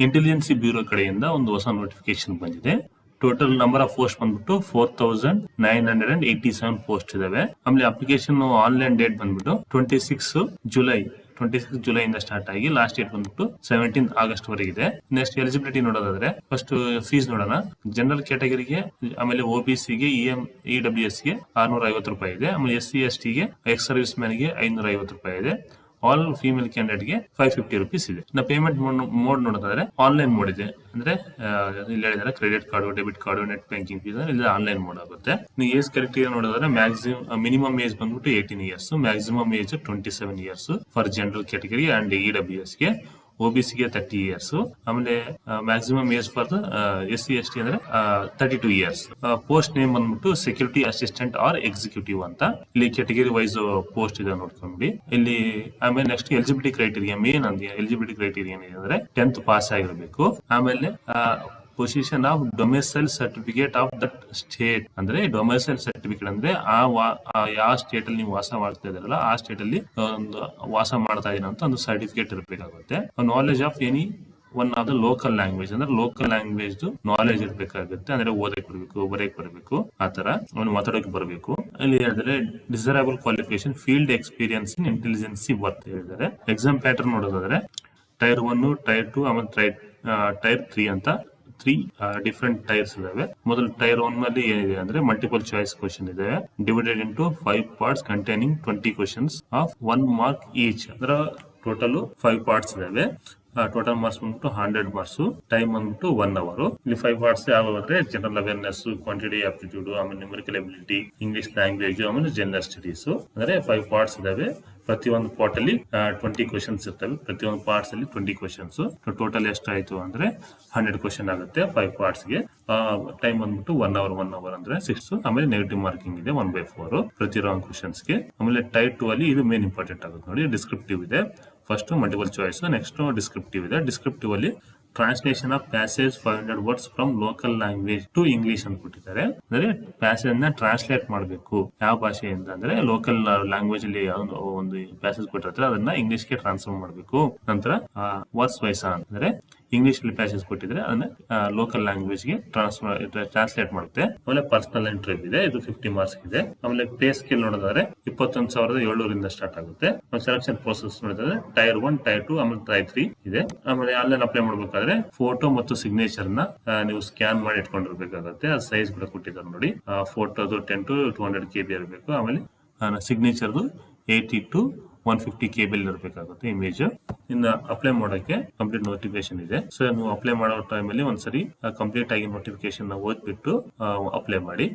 Intelligence bureau ಕಡೆಯಿಂದ ಒಂದು ಹೊಸ ನೋಟಿಫಿಕೇಶನ್ ಬಂದಿದೆ. ಟೋಟಲ್ ನಂಬರ್ ಆಫ್ ಪೋಸ್ಟ್ ಬಂದ್ಬಿಟ್ಟು 4987 ಪೋಸ್ಟ್ ಇದಾವೆ. ಆಮೇಲೆ ಅಪ್ಲಿಕೇಶನ್ ಆನ್ಲೈನ್ ಡೇಟ್ ಬಂದ್ಬಿಟ್ಟು 26 ಜುಲೈ ಇಂದ ಸ್ಟಾರ್ಟ್ ಆಗಿ ಲಾಸ್ಟ್ ಡೇಟ್ ಬಂದ್ಬಿಟ್ಟು 17 ಆಗಸ್ಟ್ ವರೆಗಿದೆ. ನೆಕ್ಸ್ಟ್ ಎಲಿಜಿಬಿಲಿಟಿ ನೋಡೋದಾದ್ರೆ ಫಸ್ಟ್ ಫೀಸ್ ನೋಡೋಣ. ಜನರಲ್ ಕ್ಯಾಟಗರಿಗೆ ಆಮೇಲೆ OBCಗೆ EWS ಗೆ 650 ರೂಪಾಯಿ ಇದೆ. ಆಮೇಲೆ SC ST ಗೆ ಎಕ್ಸ್ ಸರ್ವಿಸ್ ಮ್ಯಾನ್ ಗೆ 550 ರೂಪಾಯಿ ಇದೆ. ಆಲ್ ಫೀಮೇಲ್ ಕ್ಯಾಂಡಿಡೇಟ್ ಗೆ 550 ರುಪೀಸ್ ಇದೆ. ನಾ ಪೇಮೆಂಟ್ ಮೋಡ್ ನೋಡೋದಾದ್ರೆ ಆನ್ಲೈನ್ ಮೋಡ್ ಇದೆ. ಅಂದ್ರೆ ಇಲ್ಲಿ ಹೇಳಿದ್ರೆ credit card, debit card, net banking fees ಇಲ್ಲಿ ಆನ್ಲೈನ್ ಮೋಡ್ ಆಗುತ್ತೆ. ನೀವು ಏಜ್ ಕ್ರೈಟೀರಿಯಾ ನೋಡೋದಾದ್ರೆ ಮಿನಿಮಮ್ ಏಜ್ ಬಂದ್ಬಿಟ್ಟು 18 years, maximum age 27 years for general category and EWS ಗೆ. OBC ಗೆ 30 ಇಯರ್ಸ್. ಆಮೇಲೆ maximum age for SC ST ಅಂದ್ರೆ 32 ಇಯರ್ಸ್. ಪೋಸ್ಟ್ ನೇಮ್ ಬಂದ್ಬಿಟ್ಟು ಸೆಕ್ಯೂರಿಟಿ ಅಸಿಸ್ಟೆಂಟ್ ಆರ್ ಎಕ್ಸಿಕ್ಯೂಟಿವ್ ಅಂತ. ಇಲ್ಲಿ ಕ್ಯಾಟಗರಿ ವೈಸ್ ಪೋಸ್ಟ್ ಇದೆ ನೋಡ್ಕೊಂಡ್ಬಿಡಿ. ಇಲ್ಲಿ ಆಮೇಲೆ ನೆಕ್ಸ್ಟ್ ಎಲಿಜಿಬಿಲಿಟಿ ಕ್ರೈಟೀರಿಯಾ ಮೇನ್ ಅಂದ್ರೆ ಎಲಿಜಿಬಿಲಿಟಿ ಕ್ರೈಟೀರಿಯಾ ಏನಂದ್ರೆ 10th ಪಾಸ್ ಆಗಿರಬೇಕು. ಆಮೇಲೆ position of domicile certificate of that state ಅಂದ್ರೆ ಡೊಮೆಸೈಲ್ ಸರ್ಟಿಫಿಕೇಟ್ ಅಂದ್ರೆ ಯಾವ ಸ್ಟೇಟ್ ಅಲ್ಲಿ ನೀವು ವಾಸ ಮಾಡ್ತಾ ಇದ್ರಲ್ಲ ಆ ಸ್ಟೇಟ್ ಅಲ್ಲಿ ಒಂದು ವಾಸ ಮಾಡ್ತಾ ಇದೀನಿ ಅಂತ ಒಂದು ಸರ್ಟಿಫಿಕೇಟ್ ಇರಬೇಕಾಗುತ್ತೆ. Knowledge of any one of the local language ಅಂದ್ರೆ ಲೋಕಲ್ ಲ್ಯಾಂಗ್ವೇಜ್ ನಾಲೆಜ್ ಇರಬೇಕಾಗುತ್ತೆ. ಅಂದ್ರೆ ಓದಕ್ ಬರಬೇಕು, ಬರೆಯಕ್ ಬರಬೇಕು, ಆತರ ಅವ್ನು ಮಾತಾಡೋಕೆ ಬರಬೇಕು. ಇಲ್ಲಿ ಹೇಳಿದ್ರೆ desirable qualification field experience in intelligence work ಹೇಳಿದ್ದಾರೆ. ಎಕ್ಸಾಮ್ ಪ್ಯಾಟರ್ನ್ ನೋಡೋದಾದ್ರೆ ಟೈರ್ 1, ಟೈರ್ 2 ಆಮೇಲೆ ಟೈರ್ 3 ಅಂತ 3 ಡಿಫರೆಂಟ್ ಟೈರ್ಸ್ ಇದಾವೆ. ಮೊದಲು ಟೈರ್ 1 ನಲ್ಲಿ ಏನಿದೆ ಅಂದ್ರೆ ಮಲ್ಟಿಪಲ್ ಚಾಯ್ಸ್ ಕ್ವಶನ್ ಇದೆ, divided into 5 parts containing 20 questions of 1 mark each. ಅದರ ಟೋಟಲ್ 5 ಪಾರ್ಟ್ಸ್ ಇದಾವೆ. ಟೋಟಲ್ ಮಾರ್ಕ್ಸ್ ಬಂದ್ಬಿಟ್ಟು 100 ಮಾರ್ಕ್ಸ್. ಟೈಮ್ ಬಂದ್ಬಿಟ್ಟು 1 ಅವರ್. ಇಲ್ಲಿ 5 ಪಾರ್ಟ್ಸ್ ಯಾವಂದ್ರೆ ಜನರಲ್ ಅವೇರ್ನೆಸ್, ಕ್ವಾಂಟಿಟಿ ಆಪ್ಟಿಟ್ಯೂಡ್, ಆಮೇಲೆ ನ್ಯೂಮರಿಕಲ್ ಎಬಿಲಿಟಿ, ಇಂಗ್ಲಿಷ್ ಲ್ಯಾಂಗ್ವೇಜ್, ಆಮೇಲೆ ಜನರಲ್ ಸ್ಟಡೀಸ್ ಅಂದ್ರೆ 5 ಪಾರ್ಟ್ಸ್ ಇದಾವೆ. ಪ್ರತಿಯೊಂದು ಪಾರ್ಟ್ ಅಲ್ಲಿ 20 ಕ್ವಶನ್ಸ್ ಇರ್ತವೆ. ಪ್ರತಿಯೊಂದು ಪಾರ್ಟ್ಸ್ ಅಲ್ಲಿ 20 ಕ್ವಶನ್ಸ್. ಟೋಟಲ್ ಎಷ್ಟಾಯ್ತು ಅಂದ್ರೆ 100 ಕ್ವಶನ್ ಆಗುತ್ತೆ 5 ಪಾರ್ಟ್ಸ್ ಗೆ. ಟೈಮ್ ಬಂದ್ಬಿಟ್ಟು 1 ಅವರ್ ಅಂದ್ರೆ 6. ಆಮೇಲೆ ನೆಗೆಟಿವ್ ಮಾರ್ಕಿಂಗ್ ಇದೆ 1/4 ಪ್ರತಿ ರಾಂಗ್ ಕ್ವಶನ್ಸ್ ಗೆ. ಆಮೇಲೆ ಟೈರ್ 2 ಅಲ್ಲಿ ಇದು ಮೇನ್ ಇಂಪಾರ್ಟೆಂಟ್ ಆಗುತ್ತೆ ನೋಡಿ. ಡಿಸ್ಕ್ರಿಪ್ಟಿವ್ ಇದೆ. First multiple choice, next descriptive ಇದೆ. ಡಿಸ್ಕ್ರಿಪ್ಟಿವ್ ಅಲ್ಲಿ translation of passage 500 words from local language to English ಅಂತ ಕೊಟ್ಟಿದ್ದಾರೆ. ಅಂದ್ರೆ ಪ್ಯಾಸೇಜ್ ನ ಟ್ರಾನ್ಸ್ಲೇಟ್ ಮಾಡಬೇಕು ಯಾವ ಭಾಷೆಯಿಂದ ಅಂದ್ರೆ ಲೋಕಲ್ ಲ್ಯಾಂಗ್ವೇಜ್ ಅಲ್ಲಿ ಒಂದು ಪ್ಯಾಸೇಜ್ ಕೊಟ್ಟಿರ್ತಾರೆ ಅದನ್ನ ಇಂಗ್ಲಿಷ್ ಗೆ ಟ್ರಾನ್ಸ್ಫರ್ ಮಾಡಬೇಕು. ನಂತರ ವರ್ಡ್ಸ್ ವೈಸ್ ಅಂದ್ರೆ ಇಂಗ್ಲಿಷ್ ಅಲ್ಲಿ ಪ್ಯಾಸೇಜ್ ಕೊಟ್ಟಿದ್ರೆ ಅದನ್ನ ಲೋಕಲ್ ಲ್ಯಾಂಗ್ವೇಜ್ ಗೆ ಟ್ರಾನ್ಸ್ಲೇಟ್ ಮಾಡುತ್ತೆ. ಆಮೇಲೆ ಪರ್ಸನಲ್ ಇಂಟರ್ವ್ಯೂ ಇದೆ, ಇದು 50 ಮಾರ್ಕ್ಸ್ ಇದೆ. ಆಮೇಲೆ ಪೇ ಸ್ಕೇಲ್ ನೋಡಿದ್ರೆ 21,700 ಸ್ಟಾರ್ಟ್ ಆಗುತ್ತೆ. ಸೆಲೆಕ್ಷನ್ ಪ್ರೋಸೆಸ್ ನೋಡಿದ್ರೆ ಟೈರ್ 1, ಟೈರ್ 2 ಆಮೇಲೆ ಟೈರ್ 3 ಇದೆ. ಆಮೇಲೆ ಆನ್ಲೈನ್ ಅಪ್ಲೈ ಮಾಡ್ಬೇಕಾದ್ರೆ ಫೋಟೋ ಮತ್ತು ಸಿಗ್ನೇಚರ್ ನ ನೀವು ಸ್ಕ್ಯಾನ್ ಮಾಡಿ ಇಟ್ಕೊಂಡಿರ್ಬೇಕಾಗುತ್ತೆ. ಅದು ಸೈಜ್ ಕೂಡ ಕೊಟ್ಟಿದ್ದಾರೆ ನೋಡಿ. ಫೋಟೋದು 10 to 200 KB ಇರಬೇಕು. ಆಮೇಲೆ ಸಿಗ್ನೇಚರ್ದು 80 to 150 KB ಇರಬೇಕಾಗುತ್ತೆ ಇಮೇಜ್. ಇನ್ನು ಅಪ್ಲೈ ಮಾಡೋಕೆ ಕಂಪ್ಲೀಟ್ ನೋಟಿಫಿಕೇಶನ್ ಇದೆ. ಸೊ ನೀವು ಅಪ್ಲೈ ಮಾಡೋ ಟೈಮಲ್ಲಿ ಒಂದ್ಸರಿ ಕಂಪ್ಲೀಟ್ ಆಗಿ ನೋಟಿಫಿಕೇಶನ್ ಓದ್ಬಿಟ್ಟು ಅಪ್ಲೈ ಮಾಡಿ.